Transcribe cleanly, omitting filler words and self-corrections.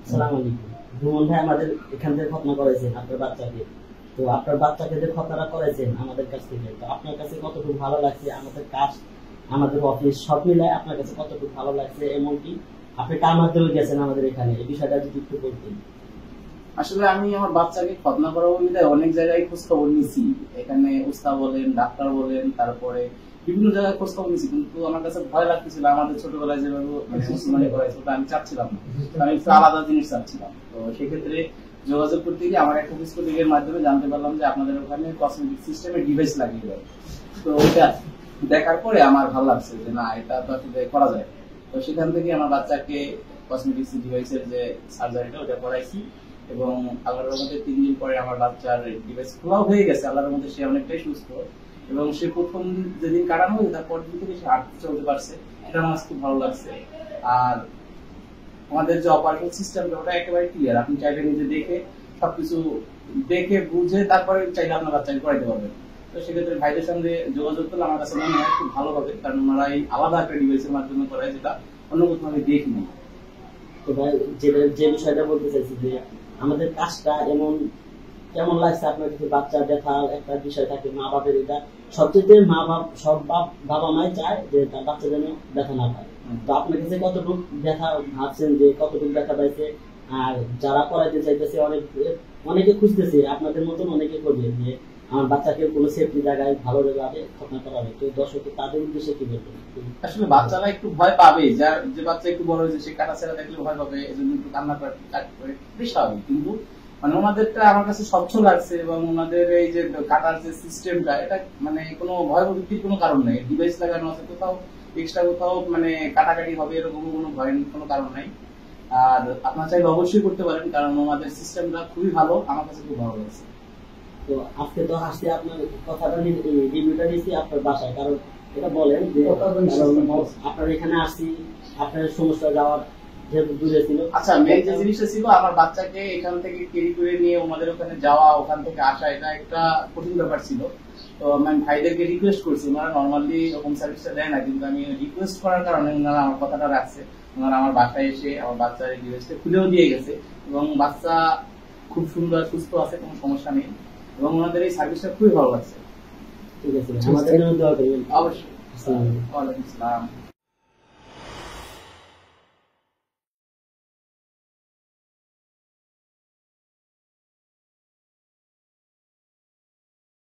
আসসালামু আলাইকুম। ভ্রমণ ভাই আমাদের এখান থেকে খতনা করেছেন আপনার বাচ্চাকে। তো আপনার বাচ্চাকে যে খতনাটা করেছেন আমাদের কাছ থেকে, তো আপনার কাছে কতটুকু ভালো লাগছে, আমাদের কাজ, আমাদের অফিস সব মিলায় আপনার কাছে কতটুকু ভালো লাগছে, এমনকি আপনি কার মাধ্যমে গেছেন আমাদের এখানে, এই বিষয়টা যদি একটু বলতেন। আসলে আমি আমার বাচ্চাকে খতনা করাবো বিধায় অনেক জায়গায় খোঁজ খবর নিছি। এখানে উস্তাদ বলেন, ডাক্তার বলেন, তারপরে বিভিন্ন জায়গায় খোঁজ খবর নিছি, কিন্তু আমার কাছে ভয় লাগতেছিল। আমাদের ছোটবেলায় যেভাবে মুসলমানি করাইছে ওটা আমি চাচ্ছিলাম না, আমি একটু আলাদা জিনিস চাচ্ছিলাম। তো সেক্ষেত্রে যোগাযোগ করতে গিয়ে আমার একটা অফিস কলিগের মাধ্যমে জানতে পারলাম যে আপনাদের ওখানে কসমেটিক সিস্টেমের ডিভাইস লাগিয়ে দেয়। তো ওইটা দেখার পরে আমার ভালো লাগছে যে না, এটা তো আসলে করা যায়। তো সেখান থেকে আমার বাচ্চাকে কসমেটিক্স ডিভাইসের যে সার্জারিটা ওটা করাইছি, এবং আল্লাহর রহমতে 3 দিন পরে আমার বাচ্চার ডিভাইস খোলাও হয়ে গেছে। আল্লাহর রহমতে সে অনেকটাই সুস্থ, এবং সে প্রথম যেদিন কাটানো হয়েছে তারপর দিন থেকে সে হাঁটতে চলতে পারছে। এটা আমার খুব ভালো লাগছে। আর আমাদের যে অপারেশন সিস্টেমটা ওটা একেবারে ক্লিয়ার। আপনি চাইলে নিজে দেখে সবকিছু দেখে বুঝে তারপরে চাইলে আপনার বাচ্চাকে করাইতে পারবেন। তো সেক্ষেত্রে ভাইদের সঙ্গে যোগাযোগ করলে আমার কাছে মনে হয় খুব ভালো হবে, কারণ ওনারা এই আলাদা একটা ডিভাইসের মাধ্যমে করায়, যেটা অন্য কোথাও আমি দেখিনি। তো ভাই যে বিষয়টা বলতে চাইছি যে আমাদের কাজটা এমন কেমন লাগছে আপনার কাছে, বাচ্চা দেখা একটা বিষয় থাকে, মা বাপের এটা সবচেয়ে মা বাপ সব বাবা মাই চায় যে তার বাচ্চা যেন ব্যথা না পায়। তো আপনার কাছে কতটুকু ব্যথা ভাবছেন, যে কতটুকু ব্যথা পাইছে, আর যারা করাইতে চাইতেছে অনেকে খুঁজতেছে, আপনাদের মতন অনেকে খোঁজে যে আমার বাচ্চাকে কোনো সেফটি জায়গায় ভালোভাবে খতনা করাবে। তো দর্শক তাদের উদ্দেশ্যে কি বলবেন? আসলে বাচ্চারা একটু ভয় পাবে, যার যে বাচ্চা একটু বড় হয়েছে সে কাটা ছেড়া দেখলে ভয় পাবে, এজন্য একটু কান্না করে স্বাভাবিক। কিন্তু মানে ওনাদেরটা আমার কাছে স্বচ্ছ লাগছে, এবং ওনাদের এই যে কাটার যে সিস্টেমটা, এটা মানে কোনো ভয় ভীতির কোনো কারণ নেই। ডিভাইস লাগানো আছে, কোথাও এক্সট্রা কোথাও মানে কাটাকাটি হবে এরকম কোনো ভয়ের কোনো কারণ নাই। আর আপনার চাইলে অবশ্যই করতে পারেন, কারণ ওনাদের সিস্টেমটা খুবই ভালো, আমার কাছে খুব ভালো লাগছে। তো আজকে তো আসছে আপনার কথাটা রিভিউটা নিয়েছি আপনার বাসায়, কারণ এটা বলেন যে আপনার এখানে আসছি, আপনার সমস্যা যাওয়ার যেহেতু দূরে ছিল। আচ্ছা, মেন যে জিনিসটা ছিল আমার বাচ্চাকে এখান থেকে ক্যারি করে নিয়ে ওনাদের ওখানে যাওয়া, ওখান থেকে আসা, এটা একটা কঠিন ব্যাপার ছিল। তো আমি ভাইদেরকে রিকোয়েস্ট করছি, ওনারা নর্মালি হোম সার্ভিসটা দেয় না, কিন্তু আমি রিকোয়েস্ট করার কারণে ওনারা আমার কথাটা রাখছে। ওনারা আমার বাসায় এসে আমার বাচ্চার এই ডিভাইসটা খুলেও দিয়ে গেছে, এবং বাচ্চা খুব সুন্দর সুস্থ আছে, কোনো সমস্যা নেই, এবং ওনাদের এই সার্ভিসটা খুবই ভালো লাগছে। ঠিক আছে, আমাদের জন্য দোয়া করবেন। অবশ্যই। ওয়ালাইকুম আসসালাম।